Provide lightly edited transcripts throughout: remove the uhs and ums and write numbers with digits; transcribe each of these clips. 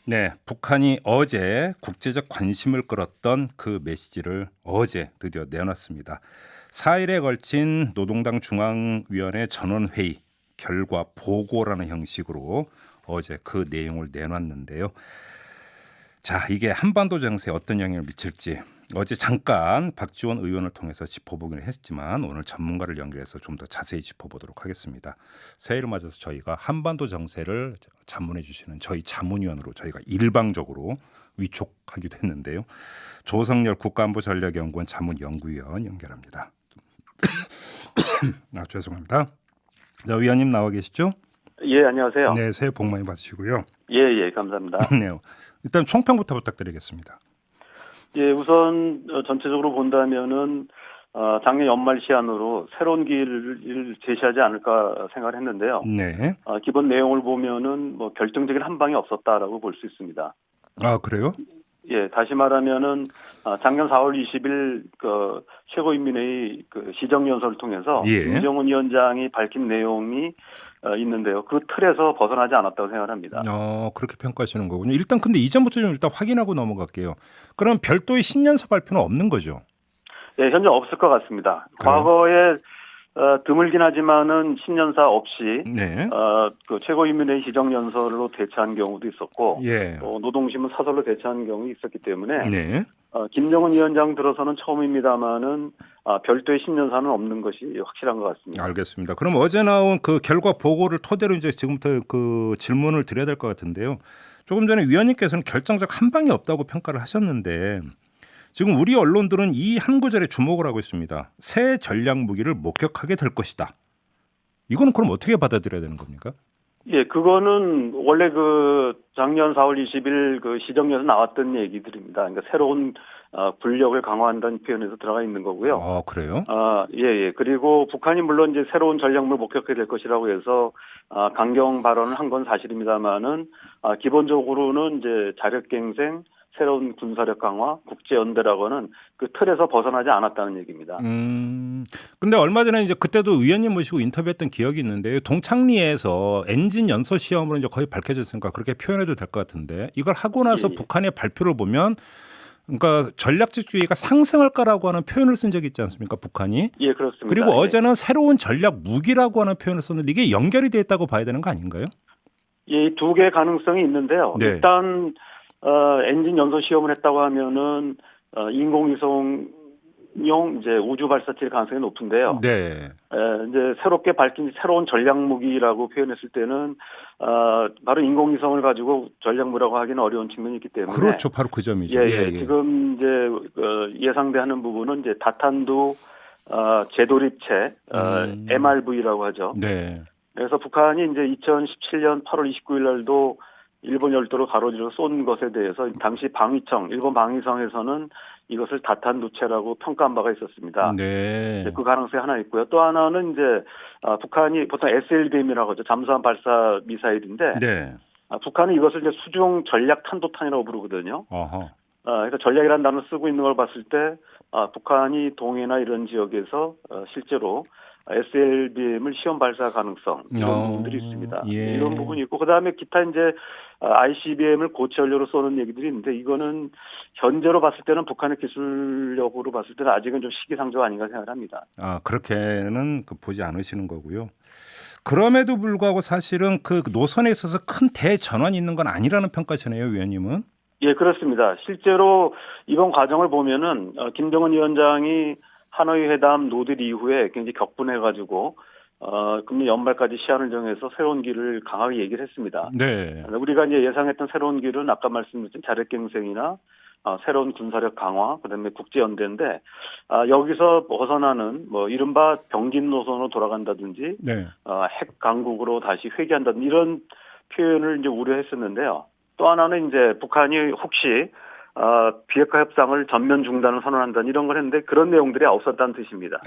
네, 북한이 어제 국제적 관심을 끌었던 그 메시지를 어제 드디어 내놨습니다. 4일에 걸친 노동당 중앙위원회 전원회의 결과 보고라는 형식으로 어제 그 내용을 내놨는데요. 자, 이게 한반도 정세에 어떤 영향을 미칠지 어제 잠깐 박지원 의원을 통해서 짚어보기는 했지만 오늘 전문가를 연결해서 좀 더 자세히 짚어보도록 하겠습니다. 새해를 맞아서 저희가 한반도 정세를 자문해 주시는 저희 자문위원으로 저희가 일방적으로 위촉하기도 했는데요. 조성열 국가안보전략연구원 자문연구위원 연결합니다. 죄송합니다. 자, 위원님 나와 계시죠? 예, 안녕하세요. 네, 새해 복 많이 받으시고요. 예, 감사합니다. 네, 일단 총평부터 부탁드리겠습니다. 예, 우선 전체적으로 본다면은 작년 연말 시한으로 새로운 길을 제시하지 않을까 생각을 했는데요. 네. 기본 내용을 보면은 뭐 결정적인 한 방이 없었다라고 볼 수 있습니다. 아, 그래요? 예, 다시 말하면은 작년 4월 20일 그 최고인민회의 그 시정연설을 통해서 예. 김정은 위원장이 밝힌 내용이 있는데요. 그 틀에서 벗어나지 않았다고 생각합니다. 그렇게 평가하시는 거군요. 일단 근데 이전부터 좀 일단 확인하고 넘어갈게요. 그럼 별도의 신년사 발표는 없는 거죠? 예, 현재 없을 것 같습니다. 그래요? 과거에 드물긴 하지만은 신년사 없이 네. 그 최고인민회의 시정연설로 대처한 경우도 있었고, 예. 또 노동신문 사설로 대처한 경우 있었기 때문에 네. 김정은 위원장 들어서는 처음입니다만은 별도의 신년사는 없는 것이 확실한 것 같습니다. 알겠습니다. 그럼 어제 나온 그 결과 보고를 토대로 이제 지금부터 그 질문을 드려야 될 것 같은데요. 조금 전에 위원님께서는 결정적 한 방이 없다고 평가를 하셨는데 지금 우리 언론들은 이 한 구절에 주목을 하고 있습니다. 새 전략 무기를 목격하게 될 것이다. 이거는 그럼 어떻게 받아들여야 되는 겁니까? 예, 그거는 원래 그 작년 4월 20일 그 시정에서 나왔던 얘기들입니다. 그러니까 새로운 군력을 강화한다는 표현에서 들어가 있는 거고요. 그래요? 예. 그리고 북한이 물론 이제 새로운 전략을 목격하게 될 것이라고 해서 강경 발언을 한 건 사실입니다만은 기본적으로는 이제 자력갱생, 새로운 군사력 강화, 국제연대라고는 그 틀에서 벗어나지 않았다는 얘기입니다. 근데 얼마 전에 이제 그때도 의원님 모시고 인터뷰했던 기억이 있는데 동창리에서 엔진 연소 시험으로 이제 거의 밝혀졌으니까 그렇게 표현해도 될 것 같은데 이걸 하고 나서 예. 북한의 발표를 보면 그러니까 전략적주의가 상승할 거라고 하는 표현을 쓴 적이 있지 않습니까? 북한이. 예, 그렇습니다. 그리고 예. 어제는 새로운 전략 무기라고 하는 표현을 썼는데 이게 연결이 돼 있다고 봐야 되는 거 아닌가요? 예, 두 개의 가능성이 있는데요. 네. 일단 엔진 연소 시험을 했다고 하면은 인공위성용 이제 우주 발사체일 가능성이 높은데요. 네. 이제 새롭게 밝힌 새로운 전략 무기라고 표현했을 때는 바로 인공위성을 가지고 전략 무기라고 하기는 어려운 측면이 있기 때문에 그렇죠. 바로 그 점이죠. 예. 지금 이제 예상되는 부분은 이제 다탄두 재도립체 MRV라고 하죠. 네. 그래서 북한이 이제 2017년 8월 29일 날도 일본 열도로 가로질러 쏜 것에 대해서 당시 방위청, 일본 방위성에서는 이것을 다탄두체라고 평가한 바가 있었습니다. 네. 그 가능성이 하나 있고요. 또 하나는 이제 북한이 보통 SLBM이라고 하죠. 잠수함 발사 미사일인데 네. 북한은 이것을 이제 수중 전략 탄도탄이라고 부르거든요. 어허. 그러니까 전략이라는 단어를 쓰고 있는 걸 봤을 때 북한이 동해나 이런 지역에서 실제로 SLBM을 시험 발사 가능성 이런 부분들이 있습니다. 예. 이런 부분이 있고 그다음에 기타 이제 ICBM을 고체 연료로 쏘는 얘기들이 있는데 이거는 현재로 봤을 때는 북한의 기술력으로 봤을 때는 아직은 좀 시기상조가 아닌가 생각합니다. 그렇게는 보지 않으시는 거고요. 그럼에도 불구하고 사실은 그 노선에 있어서 큰 대전환이 있는 건 아니라는 평가시네요, 위원님은. 예, 그렇습니다. 실제로 이번 과정을 보면은 김정은 위원장이 하노이 회담 노딜 이후에 굉장히 격분해가지고 금년 연말까지 시한을 정해서 새로운 길을 강하게 얘기를 했습니다. 네. 우리가 이제 예상했던 새로운 길은 아까 말씀드린 자력갱생이나 새로운 군사력 강화, 그다음에 국제연대인데 여기서 벗어나는 뭐 이른바 병긴 노선으로 돌아간다든지 네. 핵 강국으로 다시 회귀한다든지 이런 표현을 이제 우려했었는데요. 또 하나는 이제 북한이 혹시 비핵화 협상을 전면 중단을 선언한다는 이런 걸 했는데 그런 내용들이 없었다는 뜻입니다.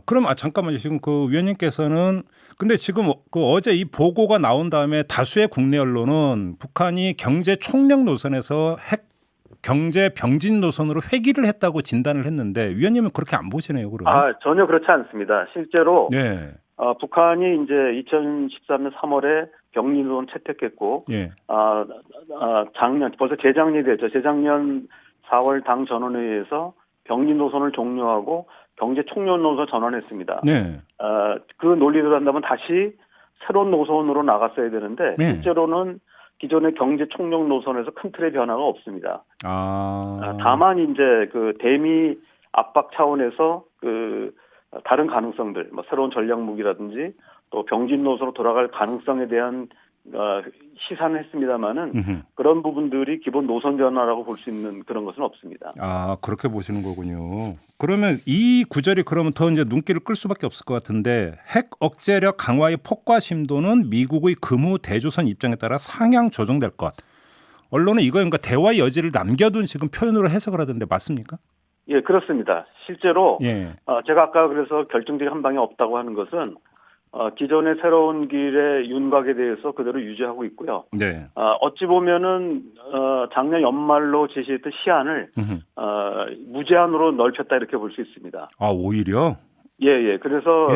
그럼 잠깐만요. 지금 그 위원님께서는 근데 지금 그 어제 이 보고가 나온 다음에 다수의 국내 언론은 북한이 경제 총력 노선에서 핵 경제 병진 노선으로 회귀를 했다고 진단을 했는데 위원님은 그렇게 안 보시네요, 그러면? 전혀 그렇지 않습니다. 실제로 네. 북한이 이제 2013년 3월에 병리 노선 채택했고 예. 작년 벌써 재작년이 됐죠. 재작년 4월 당 전원회의에서 병리 노선을 종료하고 경제 총련 노선 전환했습니다. 네. 그 논리대로 한다면 다시 새로운 노선으로 나갔어야 되는데 네. 실제로는 기존의 경제 총력 노선에서 큰 틀의 변화가 없습니다. 다만 이제 그 대미 압박 차원에서 그 다른 가능성들, 뭐 새로운 전략 무기라든지 또 병진 노선으로 돌아갈 가능성에 대한 시사는 했습니다만은 그런 부분들이 기본 노선 변화라고 볼 수 있는 그런 것은 없습니다. 그렇게 보시는 거군요. 그러면 이 구절이 그러면 더 이제 눈길을 끌 수밖에 없을 것 같은데 핵 억제력 강화의 폭과 심도는 미국의 금우 대조선 입장에 따라 상향 조정될 것. 언론은 이거 그러니까 대화의 여지를 남겨둔 지금 표현으로 해석을 하던데 맞습니까? 예, 그렇습니다. 실제로 예. 제가 아까 그래서 결정적인 한 방이 없다고 하는 것은 기존의 새로운 길의 윤곽에 대해서 그대로 유지하고 있고요. 네. 어찌 보면은 작년 연말로 제시했던 시한을 무제한으로 넓혔다 이렇게 볼 수 있습니다. 오히려? 예. 그래서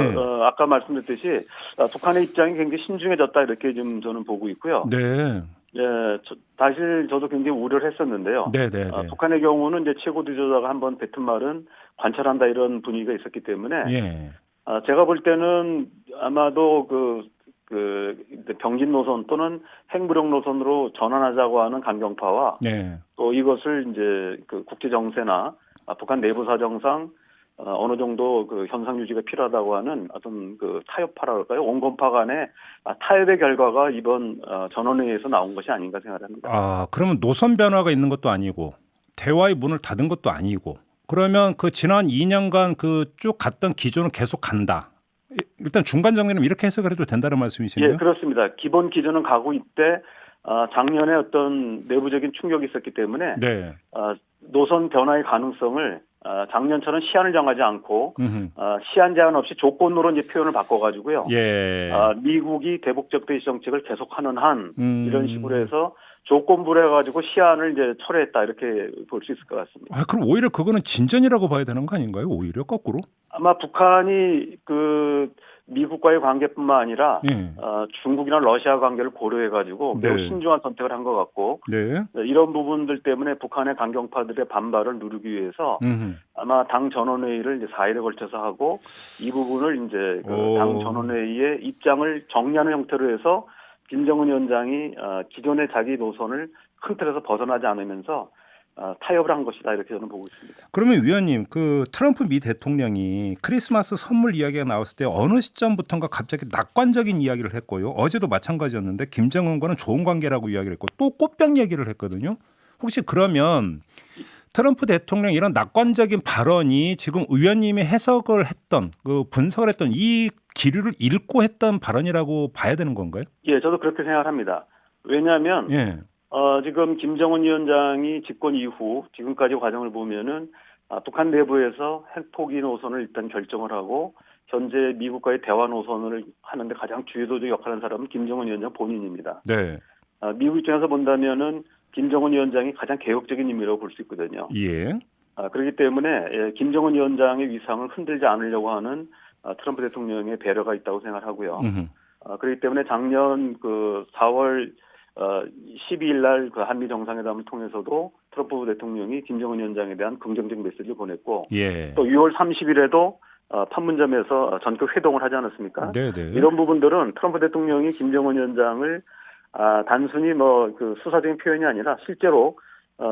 아까 말씀드렸듯이 북한의 입장이 굉장히 신중해졌다 이렇게 좀 저는 보고 있고요. 네. 예, 사실 저도 굉장히 우려를 했었는데요. 네. 북한의 경우는 이제 최고 지도자가 한번 뱉은 말은 관찰한다 이런 분위기가 있었기 때문에 예. 제가 볼 때는 아마도 병진 노선 또는 핵무력 노선으로 전환하자고 하는 강경파와 네. 또 이것을 이제 그 국제 정세나 북한 내부 사정상 어느 정도 그 현상 유지가 필요하다고 하는 어떤 그 타협파라 그럴까요? 온건파 간의 타협의 결과가 이번 전원회의에서 나온 것이 아닌가 생각합니다. 그러면 노선 변화가 있는 것도 아니고 대화의 문을 닫은 것도 아니고 그러면 그 지난 2년간 그 쭉 갔던 기조는 계속 간다. 일단 중간 정리는 이렇게 해석을 해도 된다는 말씀이시네요. 예, 그렇습니다. 기본 기조는 가고 있대 작년에 어떤 내부적인 충격이 있었기 때문에 네. 노선 변화의 가능성을 작년처럼 시한을 정하지 않고 시한 제한 없이 조건으로 이제 표현을 바꿔가지고요. 예. 미국이 대북적 대시 정책을 계속하는 한 이런 식으로 해서 조건부로 해가지고 시한을 이제 철회했다 이렇게 볼 수 있을 것 같습니다. 그럼 오히려 그거는 진전이라고 봐야 되는 거 아닌가요? 오히려 거꾸로? 아마 북한이 그 미국과의 관계뿐만 아니라 중국이나 러시아 관계를 고려해가지고 매우 신중한 선택을 한 것 같고 이런 부분들 때문에 북한의 강경파들의 반발을 누르기 위해서 아마 당 전원회의를 이제 4일에 걸쳐서 하고 이 부분을 이제 그 당 전원회의의 입장을 정리하는 형태로 해서 김정은 위원장이 기존의 자기 노선을 큰 틀에서 벗어나지 않으면서 타협을 한 것이다 이렇게 저는 보고 있습니다. 그러면 위원님, 그 트럼프 미 대통령이 크리스마스 선물 이야기가 나왔을 때 어느 시점부터인가 갑자기 낙관적인 이야기를 했고요. 어제도 마찬가지였는데 김정은과는 좋은 관계라고 이야기를 했고 또 꽃병 얘기를 했거든요. 혹시 그러면 트럼프 대통령 이런 낙관적인 발언이 지금 의원님이 해석을 했던 그 분석을 했던 이 기류를 읽고 했던 발언이라고 봐야 되는 건가요? 예, 저도 그렇게 생각합니다. 왜냐하면 지금 김정은 위원장이 집권 이후 지금까지 과정을 보면은 북한 내부에서 핵포기 노선을 일단 결정을 하고 현재 미국과의 대화 노선을 하는데 가장 주도적 역할을 하는 사람은 김정은 위원장 본인입니다. 네. 미국 입장에서 본다면은 김정은 위원장이 가장 개혁적인 인물이라고 볼 수 있거든요. 예. 그렇기 때문에 김정은 위원장의 위상을 흔들지 않으려고 하는 트럼프 대통령의 배려가 있다고 생각하고요. 그렇기 때문에 작년 그 4월 12일 날 그 한미 정상회담을 통해서도 트럼프 대통령이 김정은 위원장에 대한 긍정적 메시지를 보냈고 또 6월 30일에도 판문점에서 전격 회동을 하지 않았습니까? 네네. 이런 부분들은 트럼프 대통령이 김정은 위원장을 단순히 뭐 그 수사적인 표현이 아니라 실제로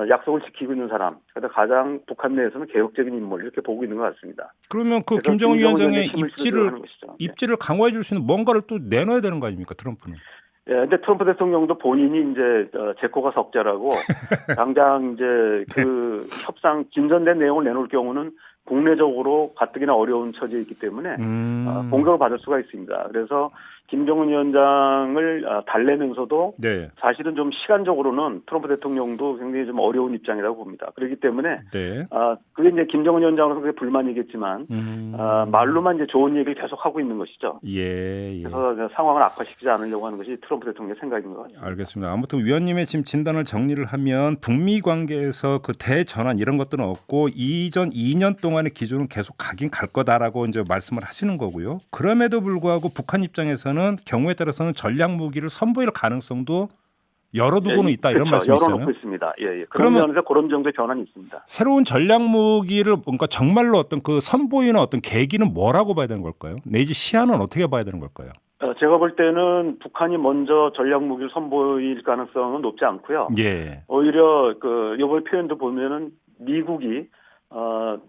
약속을 지키고 있는 사람, 그러니까 가장 북한 내에서는 개혁적인 인물 이렇게 보고 있는 것 같습니다. 그러면 그 김정은 위원장의 입지를 강화해 줄 수 있는 뭔가를 또 내놔야 되는 거 아닙니까, 트럼프는? 예, 근데 트럼프 대통령도 본인이 이제 제코가 석자라고 당장 이제 그 협상 진전된 내용을 내놓을 경우는 국내적으로 가뜩이나 어려운 처지에 있기 때문에 공격을 받을 수가 있습니다. 그래서 김정은 위원장을 달래면서도 사실은 좀 시간적으로는 트럼프 대통령도 굉장히 좀 어려운 입장이라고 봅니다. 그렇기 때문에 그게 이제 김정은 위원장으로서 그게 불만이겠지만 말로만 이제 좋은 얘기를 계속 하고 있는 것이죠. 그래서 상황을 악화시키지 않으려고 하는 것이 트럼프 대통령의 생각인 것 같습니다. 알겠습니다. 아무튼 위원님의 지금 진단을 정리를 하면 북미 관계에서 그 대전환 이런 것들은 없고 이전 2년 동안의 기조는 계속 가긴 갈 거다라고 이제 말씀을 하시는 거고요. 그럼에도 불구하고 북한 입장에서는 아니면은 경우에 따라서는 전략 무기를 선보일 가능성도 열어두고는 있다 이런 그렇죠. 말씀이시잖아요. 열어놓고 있습니다. 예, 예. 그런 그러면 면에서 그런 정도의 변화는 있습니다. 새로운 전략 무기를 뭔가 정말로 어떤 그 선보이는 어떤 계기는 뭐라고 봐야 되는 걸까요? 내지 시한은 어떻게 봐야 되는 걸까요? 제가 볼 때는 북한이 먼저 전략 무기를 선보일 가능성은 높지 않고요. 예. 오히려 그 요번 표현도 보면은 미국이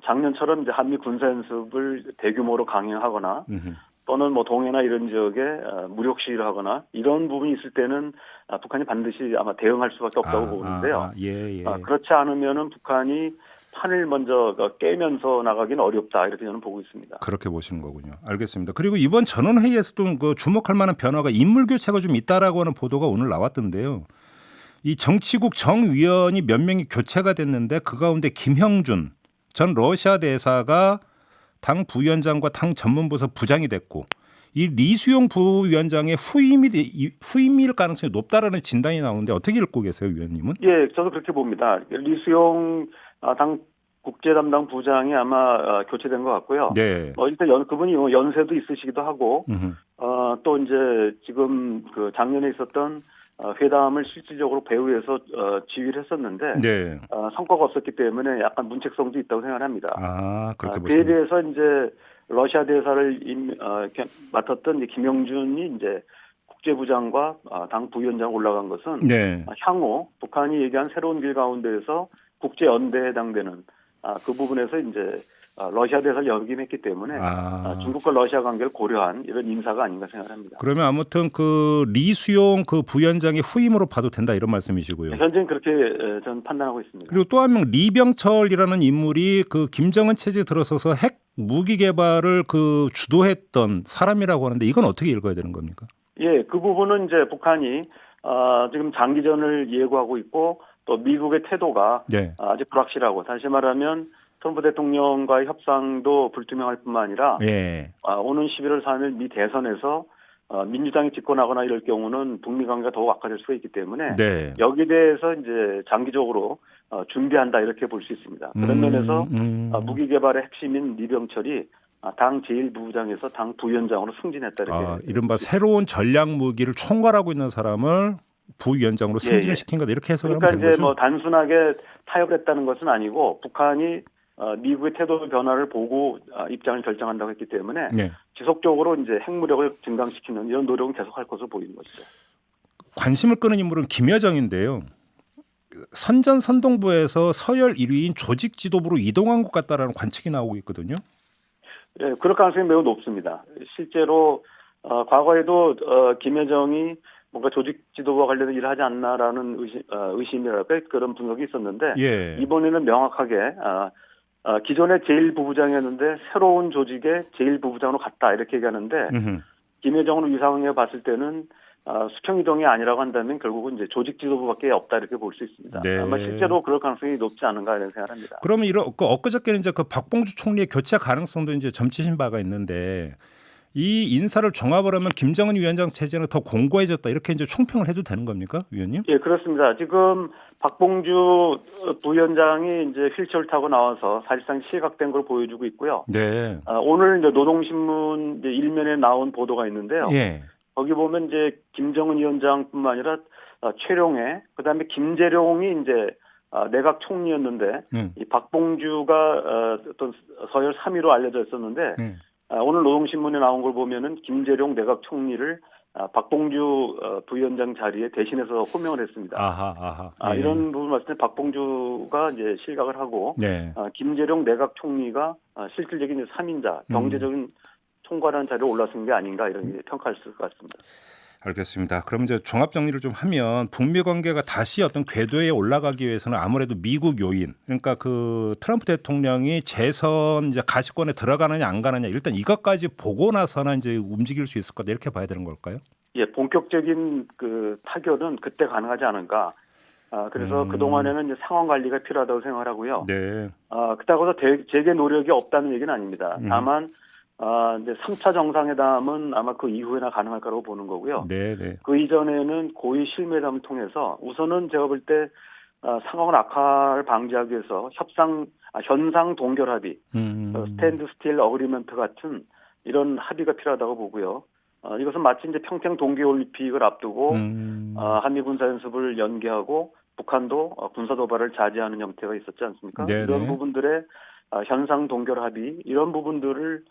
작년처럼 이제 한미 군사 연습을 대규모로 강행하거나 음흠. 또는 뭐 동해나 이런 지역에 무력 시위를 하거나 이런 부분이 있을 때는 북한이 반드시 아마 대응할 수밖에 없다고 보는데요. 예, 예. 그렇지 않으면은 북한이 판을 먼저 깨면서 나가기는 어렵다 이렇게 저는 보고 있습니다. 그렇게 보시는 거군요. 알겠습니다. 그리고 이번 전원회의에서도 그 주목할 만한 변화가 인물 교체가 좀 있다라고 하는 보도가 오늘 나왔던데요. 이 정치국 정위원이 몇 명이 교체가 됐는데 그 가운데 김형준 전 러시아 대사가 당 부위원장과 당 전문부서 부장이 됐고 이 리수용 부위원장의 후임일 가능성이 높다라는 진단이 나오는데 어떻게 읽고 계세요, 위원님은? 예, 저도 그렇게 봅니다. 리수용 당 국제 담당 부장이 아마 교체된 것 같고요. 네. 일단 그분이 연세도 있으시기도 하고, 음흠. 또 이제 지금 그 작년에 있었던 회담을 실질적으로 배후에서 지휘를 했었는데, 네. 성과가 없었기 때문에 약간 문책성도 있다고 생각합니다. 그렇게 그에 보시면. 대해서 이제 러시아 대사를 맡았던 김영준이 이제 국제부장과 당 부위원장 올라간 것은 네. 향후 북한이 얘기한 새로운 길 가운데에서 국제 연대에 해당되는 그 부분에서 이제 러시아 대사를 역임했기 때문에 중국과 러시아 관계를 고려한 이런 인사가 아닌가 생각합니다. 그러면 아무튼 그 리수용 그 부위원장의 후임으로 봐도 된다 이런 말씀이시고요. 현재는 그렇게 저는 판단하고 있습니다. 그리고 또 한 명 리병철이라는 인물이 그 김정은 체제에 들어서서 핵 무기 개발을 그 주도했던 사람이라고 하는데 이건 어떻게 읽어야 되는 겁니까? 예, 그 부분은 이제 북한이 지금 장기전을 예고하고 있고 또 미국의 태도가 네. 아직 불확실하고 다시 말하면 트럼프 대통령과의 협상도 불투명할 뿐만 아니라 예. 오는 11월 3일 미 대선에서 민주당이 집권하거나 이럴 경우는 북미 관계가 더욱 악화될 수가 있기 때문에 네. 여기에 대해서 이제 장기적으로 준비한다 이렇게 볼 수 있습니다. 그런 면에서 무기 개발의 핵심인 리병철이 당 제1부부장에서 당 부위원장으로 승진했다 이렇게. 이른바 새로운 전략 무기를 총괄하고 있는 사람을 부위원장으로 승진을 시킨 거다 이렇게 해석을 하면 그러니까 되는 이제 거죠. 뭐 단순하게 타협을 했다는 것은 아니고 북한이 미국의 태도 변화를 보고 입장을 결정한다고 했기 때문에 네. 지속적으로 이제 핵무력을 증강시키는 이런 노력은 계속할 것으로 보이는 것이죠. 관심을 끄는 인물은 김여정인데요. 선전선동부에서 서열 1위인 조직 지도부로 이동한 것 같다라는 관측이 나오고 있거든요. 예, 그럴 가능성이 매우 높습니다. 실제로 과거에도 김여정이 뭔가 조직 지도부와 관련된 일을 하지 않나라는 의심이랄까 그런 분석이 있었는데 예. 이번에는 명확하게 기존의 제1부부장이었는데 새로운 조직의 제1부부장으로 갔다 이렇게 얘기하는데 김여정을 위상에 봤을 때는 수평 이동이 아니라고 한다면 결국은 이제 조직 지도부밖에 없다 이렇게 볼 수 있습니다. 네. 아마 실제로 그럴 가능성이 높지 않은가 이런 생각합니다. 그러면 엊그저께는 이제 그 박봉주 총리의 교체 가능성도 이제 점치신 바가 있는데 이 인사를 종합을 하면 김정은 위원장 체제는 더 공고해졌다 이렇게 이제 총평을 해도 되는 겁니까, 위원님? 예, 그렇습니다. 지금 박봉주 부위원장이 이제 휠체어를 타고 나와서 사실상 시각된 걸 보여주고 있고요. 네. 오늘 이제 노동신문 이제 일면에 나온 보도가 있는데요. 예. 거기 보면 이제 김정은 위원장뿐만 아니라 최룡해, 그다음에 김재룡이 이제 내각 총리였는데 이 박봉주가 어떤 서열 3위로 알려져 있었는데 오늘 노동신문에 나온 걸 보면은 김재룡 내각 총리를 박봉주 부위원장 자리에 대신해서 호명을 했습니다. 아하. 이런 부분 봤을 때 박봉주가 이제 실각을 하고 네. 김재룡 내각 총리가 실질적인 3인자 경제적인 총괄하는 자리에 올라선 게 아닌가 이런 평가할 수 있을 것 같습니다. 알겠습니다. 그럼 이제 종합 정리를 좀 하면 북미 관계가 다시 어떤 궤도에 올라가기 위해서는 아무래도 미국 요인, 그러니까 그 트럼프 대통령이 재선 이제 가시권에 들어가느냐 안 가느냐 일단 이것까지 보고 나서는 이제 움직일 수 있을 거다 이렇게 봐야 되는 걸까요? 예, 본격적인 그 타결은 그때 가능하지 않은가. 그래서 그 동안에는 이제 상황 관리가 필요하다고 생각을 하고요. 네. 그렇다고 해서 재개 노력이 없다는 얘기는 아닙니다. 다만 이제 3차 정상회담은 아마 그 이후에나 가능할 거라고 보는 거고요. 네. 그 이전에는 고위 실무회담을 통해서 우선은 제가 볼 때 상황을 악화를 방지하기 위해서 현상 동결 합의, 스탠드 스틸 어그리먼트 같은 이런 합의가 필요하다고 보고요. 이것은 마치 이제 평창 동계올림픽을 앞두고 한미 군사연습을 연기하고 북한도 군사 도발을 자제하는 형태가 있었지 않습니까? 네네. 이런 부분들의 현상 동결 합의 이런 부분들을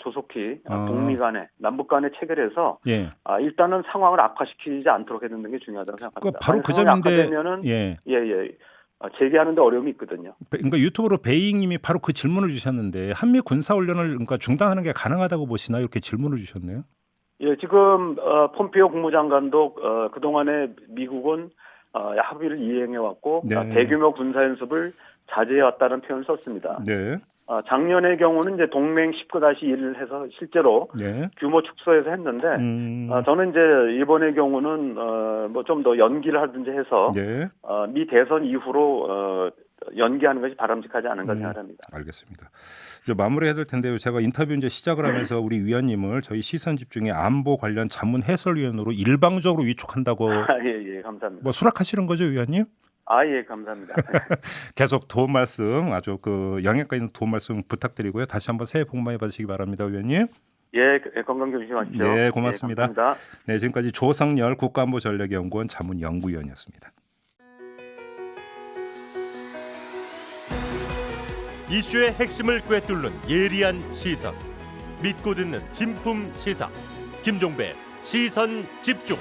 조속히 북미 간에 남북 간에 체결해서 예. 일단은 상황을 악화시키지 않도록 해놓는 게 중요하다고 생각합니다. 바로 그 상황이 점인데 악화되면은 예. 재개하는데 어려움이 있거든요. 그러니까 유튜브로 베이잉님이 바로 그 질문을 주셨는데 한미 군사 훈련을 그러니까 중단하는 게 가능하다고 보시나 이렇게 질문을 주셨네요. 예, 지금 폼페이오 국무장관도 그동안에 미국은 합의를 이행해 왔고 네. 대규모 군사 연습을 자제해 왔다는 표현을 썼습니다. 네. 작년의 경우는 이제 동맹 19-1을 해서 실제로 네. 규모 축소해서 했는데 저는 이제 이번의 경우는 뭐 좀 더 연기를 하든지 해서 네. 미 대선 이후로 연기하는 것이 바람직하지 않은가 생각합니다. 알겠습니다. 이제 마무리해야 될 텐데요. 제가 인터뷰 이제 시작을 하면서 우리 위원님을 저희 시선 집중의 안보 관련 자문 해설위원으로 일방적으로 위촉한다고 예, 감사합니다. 뭐 수락하시는 거죠, 위원님? 예, 감사합니다. 계속 도움 말씀 아주 그 영향가 있는 도움 말씀 부탁드리고요. 다시 한번 새해 복 많이 받으시기 바랍니다, 위원님. 예, 건강 조심하십시오. 네, 고맙습니다. 예, 감사합니다. 네, 지금까지 조성열 국가안보전략연구원 자문연구위원이었습니다. 이슈의 핵심을 꿰뚫는 예리한 시선, 믿고 듣는 진품 시사 김종배 시선 집중.